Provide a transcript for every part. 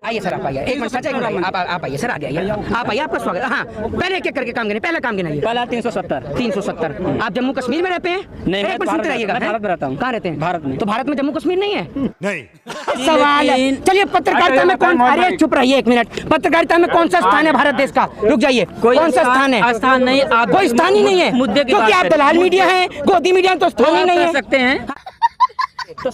आइए सर, आप आइए, एक मिनट सर, आप आइए सर, आगे आइए, आप आइए, आपका स्वागत। हाँ, पहले एक एक करके काम गिने, पहला काम गिनाइए। पहला 370। आप जम्मू कश्मीर में रहते हैं? नहीं, मैं भारत में रहता हूँ। कहाँ रहते हैं? भारत में। तो भारत में जम्मू कश्मीर नहीं है? नहीं। सवाल है। चलिए, पत्रकारिता में कौन, अरे चुप रहिए एक मिनट, पत्रकारिता में कौन सा स्थान है भारत देश का? रुक जाइए, कौन सा स्थान है? स्थान नहीं, आप कोई स्थान ही नहीं है, मुद्दे की क्योंकि आप दलाल मीडिया है, गोदी मीडिया तो स्थान ही नहीं है। सकते हैं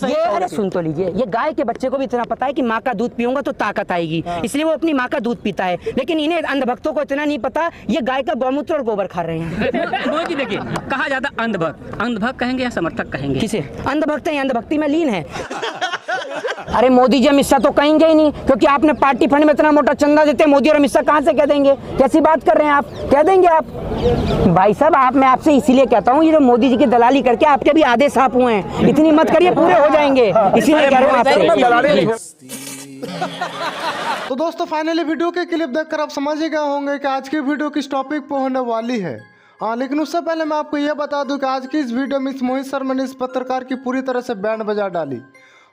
ये अरे सुन तो लीजिए, ये गाय के बच्चे को भी इतना पता है कि माँ का दूध पीऊंगा तो ताकत आएगी, इसलिए वो अपनी माँ का दूध पीता है। लेकिन इन्हें अंधभक्तों को इतना नहीं पता, ये गाय का गौमूत्र और गोबर खा रहे हैं। मोदी देखिए, कहा जाता अंधभक्त कहेंगे या समर्थक कहेंगे? किसे अंधभक्त है? अंधभक्ति में लीन है। अरे मोदी जी अमित शाह तो कहेंगे ही नहीं, क्योंकि आपने पार्टी फंड में इतना मोटा चंदा देते हैं। मोदी और अमित शाह कहाँ से कह देंगे? कैसी बात कर रहे हैं आप? कह देंगे आप? भाई साहब, मैं आपसे इसीलिए कहता हूँ, ये जो मोदी जी की दलाली करके आपके भी आधे सांप हुए हैं, इतनी मत करिए, पूरे हो जाएंगे, इसीलिए कह रहे हैं आपसे। तो दोस्तों, फाइनली वीडियो के क्लिप देखकर आप समझ ही गए होंगे कि आज की वीडियो किस टॉपिक पर होने वाली है। हाँ, लेकिन उससे पहले मैं आपको यह बता दूं कि आज की इस वीडियो में इस मोहित शर्मा ने इस पत्रकार की पूरी तरह से बैंड बजा डाली।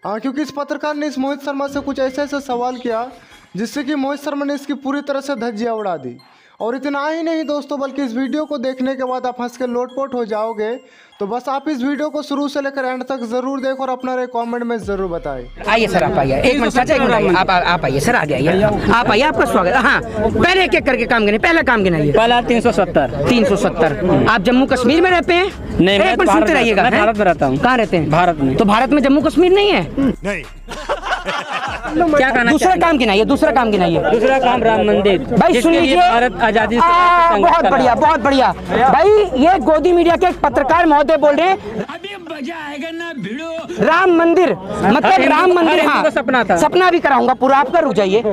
हाँ, क्योंकि इस पत्रकार ने इस मोहित शर्मा से कुछ ऐसे सवाल किया जिससे कि मोहित शर्मा ने इसकी पूरी तरह से धज्जियां उड़ा दी। और इतना ही नहीं दोस्तों, बल्कि इस वीडियो को देखने के बाद आप हंस के लोटपोट हो जाओगे। तो बस आप इस वीडियो को शुरू से लेकर एंड तक जरूर देखो और अपना राय कमेंट में जरूर बताएं। आइए सर, आप आइए, एक मिनट सर, आप आइए सर, आगे आइए, आप आइए, आपका स्वागत। हाँ, पहले एक एक करके काम गिने, पहला काम गिनाइए। पहला 370। आप जम्मू कश्मीर में रहते हैं? नहीं, मैं भारत में रहता हूँ। कहाँ रहते हैं? भारत में। तो भारत में जम्मू कश्मीर नहीं है? नहीं। क्या कहना? दूसरा काम गिनाइए, दूसरा काम गिनाइए। दूसरा काम राम मंदिर। भाई सुन लीजिए, भारत आजादी बहुत बढ़िया, बहुत बढ़िया। भाई ये गोदी मीडिया के एक पत्रकार महोदय बोल रहे हैं अभी मजा आएगा ना भिड़ो। राम मंदिर, मतलब राम मंदिर। हाँ, सपना था, सपना भी कराऊंगा पूरा, आपका रुक जाइए।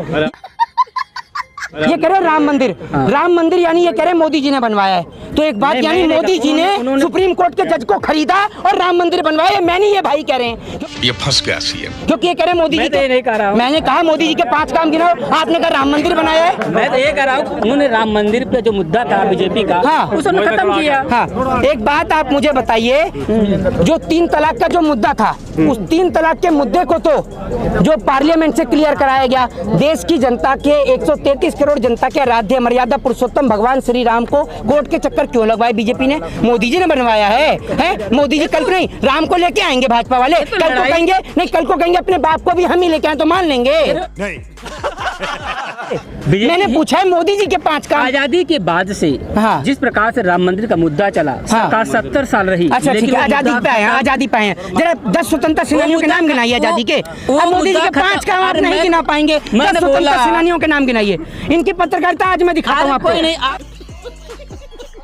ये कह रहे राम मंदिर, राम मंदिर यानी ये कह रहे मोदी जी ने बनवाया है। तो एक बात, यानी मोदी जी ने सुप्रीम कोर्ट के जज को खरीदा और राम मंदिर बनवाया। मैं नहीं, ये भाई कह रहे हैं। ये फंस गया सीएम, क्योंकि ये कह रहे मोदी जी नहीं कह रहा हूं। मैंने कहा मोदी जी के 5 काम गिनाओ, आपने कहा राम मंदिर बनाया है। मैं तो ये कह रहा हूँ, उन्होंने राम मंदिर पे जो मुद्दा था बीजेपी का, हाँ, उसने खत्म किया। हाँ, एक बात आप मुझे बताइए, जो 3 तलाक का जो मुद्दा था, उस 3 तलाक के मुद्दे को तो जो पार्लियामेंट से क्लियर कराया गया, देश की जनता के 133 करोड़ जनता के आराध्य मर्यादा पुरुषोत्तम भगवान श्री राम को कोर्ट के चक्कर क्यों लगवाए बीजेपी ने? मोदी जी ने बनवाया है? मोदी जी कल को नहीं, राम को लेके आएंगे भाजपा वाले, कल को कहेंगे नहीं, कल को कहेंगे अपने बाप को भी हम ही लेके आए, तो मान लेंगे? नहीं। मैंने पूछा है मोदी जी के 5 काम। आजादी के बाद से हाँ, जिस प्रकार से राम मंदिर का मुद्दा चला, सरकार 70 साल रही। अच्छा ठीक है, आजादी पे आए, आजादी पे आए। जरा 10 स्वतंत्रता सेनानियों के नाम गिनाइए आजादी के। अब मोदी जी के 5 काम आप नहीं गिना पाएंगे, 10 स्वतंत्रता सेनानियों के नाम गिनाइए। इनकी पत्रकारिता आज मैं दिखाता हूँ आपको।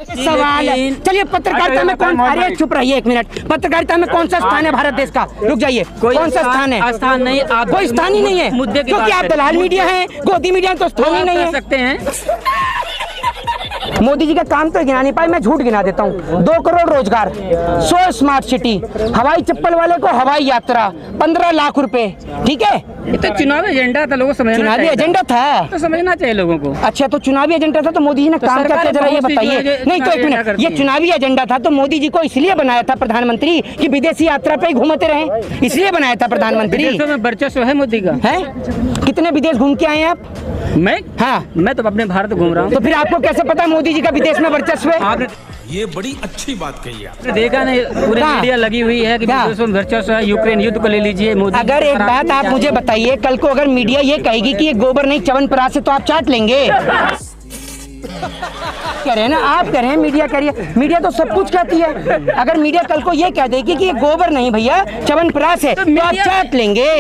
सवाल है। चलिए, पत्रकारिता में कौन, अरे चुप रहिए एक मिनट, पत्रकारिता में कौन सा स्थान है भारत देश का? रुक जाइए, कौन सा स्थान है? स्थान नहीं, आप कोई स्थान ही नहीं है, मुद्दे की, क्योंकि आप दलाल मीडिया है, गोदी मीडिया तो स्थान ही नहीं है। सकते हैं मोदी जी का काम तो गिना नहीं पाए, मैं झूठ गिना देता हूँ। 2 करोड़ रोजगार, 100 स्मार्ट सिटी, हवाई चप्पल वाले को हवाई यात्रा, 15 लाख रुपए। ठीक है, ये तो चुनावी एजेंडा था, लोगों को समझना चुनावी एजेंडा था, तो समझना चाहिए लोगों को। अच्छा, तो चुनावी एजेंडा था तो मोदी जी ने काम क्या किया, जरा ये बताइए। नहीं तो एक मिनट, ये चुनावी एजेंडा था तो मोदी जी को इसलिए बनाया था प्रधानमंत्री कि विदेशी यात्रा पे घूमते रहे, इसलिए बनाया था प्रधानमंत्री। विदेशों में वर्चस्व है मोदी का। है? कितने विदेश घूम के आए हैं आप? मैं? हाँ, मैं तो अपने भारत घूम रहा हूँ। तो फिर आपको कैसे पता मोदी जी का विदेश में वर्चस्व है? आपने ये बड़ी अच्छी बात कही है। आपने देखा नहीं, पूरी मीडिया लगी हुई है कि विदेशों में वर्चस्व है। यूक्रेन युद्ध को ले लीजिए, मोदी। अगर एक बात आप मुझे बताइए, कल को अगर मीडिया ये कहेगी कि ये गोबर नहीं च्यवनप्राश है, तो आप चाट लेंगे? कह रहे हैं ना, आप कह रहे हैं, मीडिया कह रही है, मीडिया तो सब कुछ कहती है। अगर मीडिया कल को ये कह देगी कि ये गोबर नहीं भैया च्यवनप्राश है, तो आप चाट लेंगे।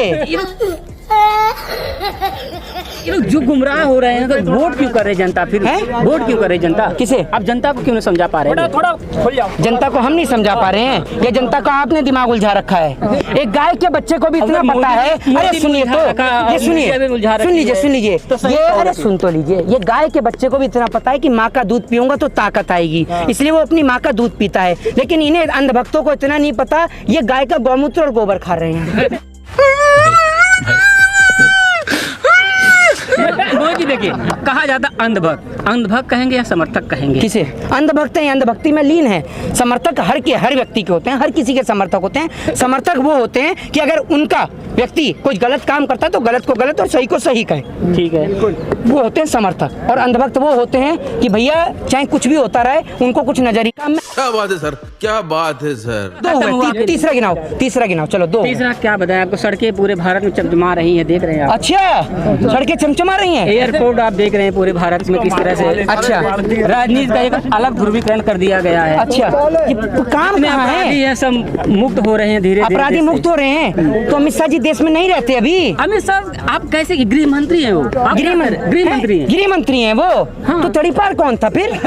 ये लोग जो गुमराह हो रहे हैं, तो वोट क्यों कर रहे जनता? फिर वोट क्यों कर रही जनता? किसे? आप जनता को क्यों नहीं समझा पा रहे हैं? थोड़ा खुल जाओ। जनता को हम नहीं समझा पा रहे हैं, ये जनता का आपने दिमाग उलझा रखा है। एक गाय के बच्चे को भी इतना पता है। अरे सुनिए तो, ये सुन लीजिए, ये अरे सुन तो लीजिए, ये गाय के बच्चे को भी इतना पता है कि माँ का दूध पीऊंगा तो ताकत आएगी, इसलिए वो अपनी माँ का दूध पीता है। लेकिन इन्हें अंधभक्तों को इतना नहीं पता, ये गाय का गौमूत्र और गोबर खा रहे हैं। मोदी देखिए कहा जाता अंधभक्त, अंधभक्त कहेंगे या समर्थक कहेंगे? किसे? अंधभक्त है, अंधभक्ति में लीन है। समर्थक हर व्यक्ति के होते हैं, हर किसी के समर्थक होते हैं। समर्थक वो होते हैं कि अगर उनका व्यक्ति कोई गलत काम करता है तो गलत को गलत और सही को सही कहें। ठीक है, वो होते हैं समर्थक। और अंधभक्त वो होते हैं कि भैया चाहे कुछ भी होता रहे, उनको कुछ नजर ही काम में। क्या बात है सर, क्या बात है सर। दो हुए, तीसरा गिनाओ, चलो दो। तीसरा क्या बताया आपको? सड़कें पूरे भारत में चमचमा रही हैं, देख रहे हैं आप। अच्छा, सड़कें चमचमा रही हैं। एयरपोर्ट आप देख रहे हैं पूरे भारत में किस तरह से। अच्छा, राजनीति का एक अलग ध्रुवीकरण कर दिया गया है। अच्छा, ये काम में कहाँ अपराधी है? है सब मुक्त हो रहे हैं, धीरे धीरे अपराधी मुक्त हो रहे हैं। तो अमित शाह जी देश में नहीं रहते अभी। अमित शाह आप कैसे गृह मंत्री हैं? वो गृह मंत्री हैं वो। तो तड़ीपार कौन था फिर?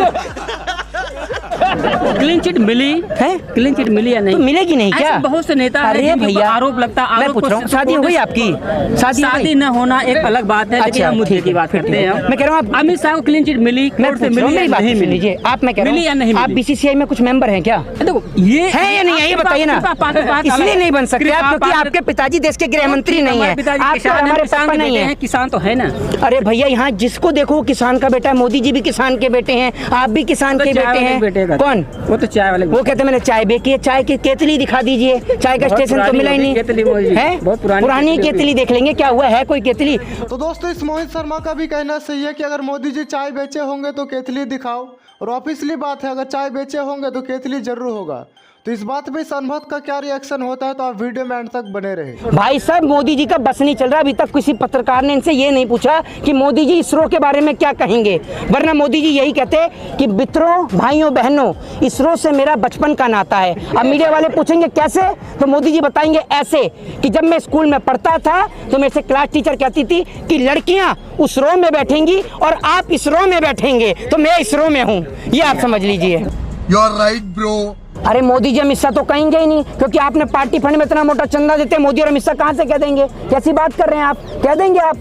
क्लीन चिट मिली है? क्लीन चिट मिली या नहीं? तो मिलेगी नहीं क्या? ऐसे बहुत से नेता हैं जिनके ऊपर आरोप लगता है। मैं पूछ रहा हूँ, शादी हुई आपकी? शादी न होना एक अलग बात है, लेकिन हम मुद्दे की बात करते हैं। मैं कह रहा हूँ अमित शाह को क्लीन चिट मिली, कोर्ट से मिली या नहीं मिली? आप, मैं कह रहा हूँ, मिली या नहीं? आप बीसीसीआई में कुछ मेंबर हैं क्या? देखो ये है या नहीं है, ये बताइए ना। इसलिए नहीं बन सकते आप क्योंकि आपके पिताजी देश के गृह मंत्री नहीं है। आप हमारे पापा नहीं है। किसान तो है ना। अरे भैया, यहाँ जिसको देखो वो किसान का बेटा है। मोदी जी भी किसान के बेटे हैं, आप भी किसान के बेटे हैं। कौन? वो तो चाय वाले। वो कहते मैंने चाय बेची है। चाय की केतली दिखा दीजिए, चाय का स्टेशन तो मिला ही नहीं है। बहुत पुरानी केतली देख लेंगे, क्या हुआ है कोई केतली? तो दोस्तों, इस मोहित शर्मा का भी कहना सही है कि अगर मोदी जी चाय बेचे होंगे तो केतली दिखाओ, और ऑफिशियली बात है अगर चाय बेचे होंगे तो केतली जरूर होगा। तो इस बात पे इस अनुभव का क्या रिएक्शन होता है, तो आप वीडियो में एंड तक बने रहे। भाई साहब, मोदी जी का बस नहीं चल रहा। अभी तक किसी पत्रकार ने इनसे ये नहीं पूछा कि मोदी जी इसरो के बारे में क्या कहेंगे, वरना मोदी जी यही कहते कि मित्रों, भाइयों, बहनों, इसरो से मेरा बचपन का नाता है। अब मीडिया वाले पूछेंगे कैसे, तो मोदी जी बताएंगे ऐसे कि जब मैं स्कूल में पढ़ता था तो मेरे से क्लास टीचर कहती थी कि लड़कियां उस रो में बैठेंगी और आप इस रो में बैठेंगे, तो मैं इस रो में हूँ। ये आप समझ लीजिए। You are right bro. अरे मोदी जी अमित शाह तो कहेंगे ही नहीं, क्योंकि आपने पार्टी फंड में इतना मोटा चंदा देते हैं। मोदी और अमित शाह कहाँ से कह देंगे? कैसी बात कर रहे हैं आप? कह देंगे आप?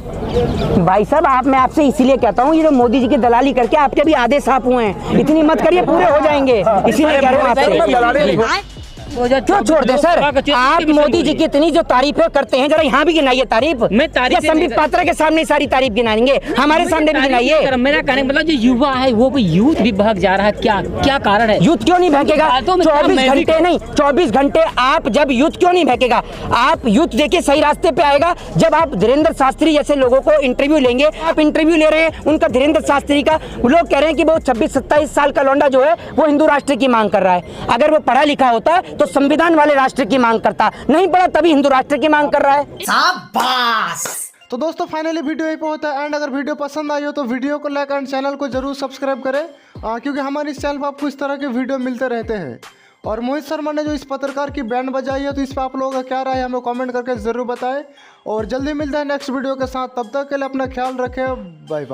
भाई साहब, मैं आपसे इसीलिए कहता हूँ, ये जो मोदी जी की दलाली करके आपके भी आधे सांप हुए हैं, इतनी मत करिए, पूरे हो जाएंगे। इसीलिए कह रहे हूँ आपसे। क्यों छोड़ दे सर? आप मोदी जी की इतनी जो तारीफें करते हैं, जरा यहाँ भी गिनाइए तारीफ। मैं तारीफ संबित पात्रा के सामने सारी तारीफ गिनाएंगे, हमारे सामने भी गिनाइए। मेरा कहने का मतलब जो युवा है वो भी यूथ भी भाग जा रहा है। क्या कारण है? यूथ क्यों नहीं भटकेगा? 24 घंटे नहीं, 24 घंटे आप जब यूथ क्यों नहीं भटकेगा? आप यूथ देखिए सही रास्ते पे आएगा जब आप धीरेन्द्र शास्त्री जैसे लोगों को इंटरव्यू लेंगे। आप इंटरव्यू ले रहे हैं उनका, धीरेन्द्र शास्त्री का। लोग कह रहे हैं कि वो 26-27 साल का लौंडा जो है वो हिंदू राष्ट्र की मांग कर रहा है। अगर वो पढ़ा लिखा होता तो संविधान वाले राष्ट्र की मांग करता, नहीं पढ़ा तभी हिंदू राष्ट्र की मांग कर रहा है। शाबाश। तो दोस्तों, फाइनली वीडियो यही पे होता है एंड अगर वीडियो पसंद आई हो तो वीडियो को लाइक एंड चैनल को जरूर सब्सक्राइब करें, क्योंकि हमारे इस चैनल पर आपको इस तरह के वीडियो मिलते रहते हैं। और मोहित शर्मा ने जो इस पत्रकार की बैंड बजाई है, तो इस पर आप लोगों का क्या राय है हमें कमेंट करके जरूर बताएं। और जल्दी मिलता है नेक्स्ट वीडियो के साथ, तब तक के लिए अपना ख्याल रखें। Bye bye.